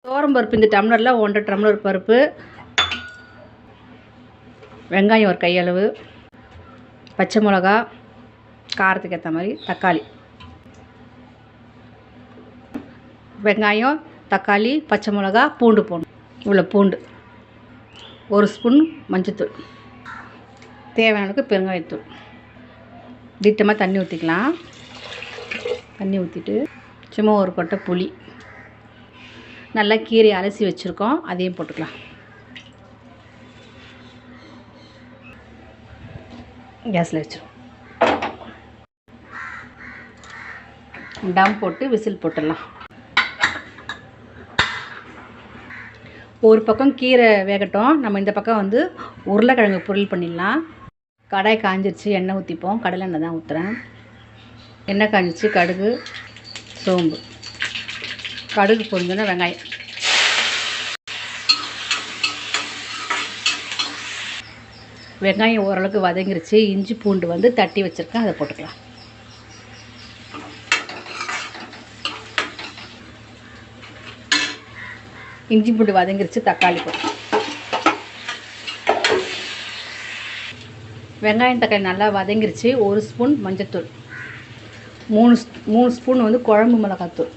துவரம் பருப்பு இந்த டம்ளரில் 1.5 டம்ளர் பருப்பு, வெங்காயம் ஒரு கையளவு, பச்சை மிளகா காரத்துக்கு ஏற்ற மாதிரி, தக்காளி, வெங்காயம் தக்காளி பச்சை மிளகா பூண்டு போடணும். இவ்வளோ பூண்டு, 1 ஸ்பூன் மஞ்சள்தூள், தேவையான அளவுக்கு பெருங்காயத்தூள். திட்டமாக தண்ணி ஊற்றிக்கலாம். தண்ணி ஊற்றிட்டு சும்மா ஒரு கொட்டை புளி, நல்லா கீரை அலசி வச்சுருக்கோம், அதையும் போட்டுக்கலாம். கேஸில் வச்சிடும். டம் போட்டு விசில் போட்டுடலாம். ஒரு பக்கம் கீரை வேகட்டும், நம்ம இந்த பக்கம் வந்து உருளைக்கிழங்கு பொரியல் பண்ணிடலாம். கடாய் காஞ்சிருச்சு, எண்ணெய் ஊற்றிப்போம். கடலை எண்ணெய் தான் ஊற்றுறேன். எண்ணெய் காஞ்சிச்சு, கடுகு சோம்பு, கடுகு பொரிஞ்சோன்னா வெங்காயம், வெங்காயம் ஓரளவுக்கு வதங்கிருச்சு. இஞ்சி பூண்டு வந்து தட்டி வச்சுருக்கேன், அதை போட்டுக்கலாம். இஞ்சி பூண்டு வதங்கிருச்சு, தக்காளி போட்டு, வெங்காயம் தக்காளி நல்லா வதங்கிருச்சு. 1 ஸ்பூன் மஞ்சள்தூள், 3 ஸ்பூன் வந்து குழம்பு மிளகாத்தூள்,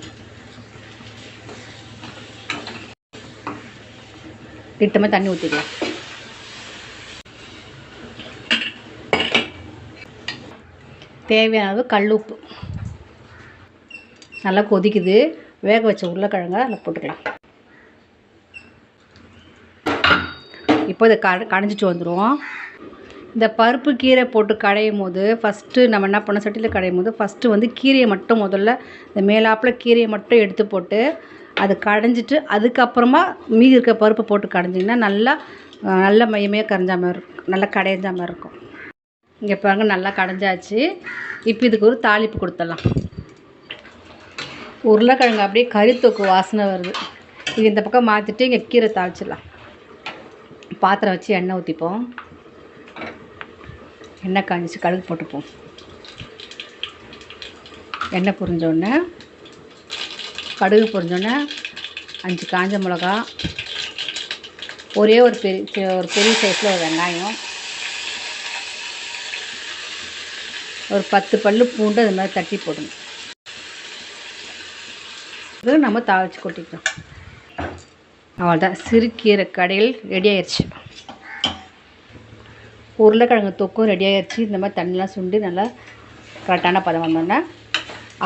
திட்டமாக தண்ணி ஊற்றிக்கலாம். தேவையான அளவு கல் உப்பு. நல்லா கொதிக்குது. வேக வச்ச உருளைக்கிழங்க அதில் போட்டுக்கலாம். இப்போ இதை கடைஞ்சிட்டு வந்துடுவோம். இந்த பருப்பு கீரை போட்டு கடையும் போது ஃபஸ்ட்டு நம்ம என்ன பண்ண, சட்டியில் கடையும் போது ஃபஸ்ட்டு வந்து கீரையை மட்டும் முதல்ல இந்த மேலாப்பில் கீரையை மட்டும் எடுத்து போட்டு அதை கடைஞ்சிட்டு அதுக்கப்புறமா மீதி இருக்க பருப்பு போட்டு கடைஞ்சிங்கன்னா நல்லா மையமையாக கரைஞ்ச மாதிரி இருக்கும், நல்லா கடைஞ்ச மாதிரி இருக்கும். இங்கே பாருங்க, நல்லா கடைஞ்சாச்சு. இப்போ இதுக்கு ஒரு தாளிப்பு கொடுத்துடலாம். உருளைக்கிழங்கு அப்படியே கறித்தொக்கு வாசனை வருது. இது இந்த பக்கம் மாற்றிட்டு இங்கே கீரை தாளிச்சிடலாம். பாத்திரம் வச்சு எண்ணெய் ஊற்றிப்போம். எண்ணெய் காஞ்சிச்சு, கடுகு போட்டுப்போம். எண்ணெய் பொரிஞ்சோடனே, கடுகு பொரிஞ்சோடனே 5 காஞ்ச மிளகா, ஒரே ஒரு பெரிய சைஸில் ஒரு வெங்காயம், ஒரு 10 பல்லு பூண்டு அது மாதிரி தட்டி போடணும். இது நம்ம தாளித்து கொட்டிக்கலாம். அவ்வளோதான், சிறுகீரை கடையில் ரெடி ஆயிடுச்சு. உருளைக்கிழங்கு தொக்கும் ரெடி ஆகிடுச்சு. இந்த மாதிரி தண்ணிலாம் சுண்டி நல்லா கரெக்டான பதம் வந்தோன்னே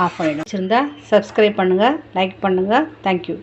ஆஃப் பண்ணிவிடும். வச்சுருந்தா சப்ஸ்கிரைப் பண்ணுங்கள், லைக் பண்ணுங்கள். தேங்க்யூ.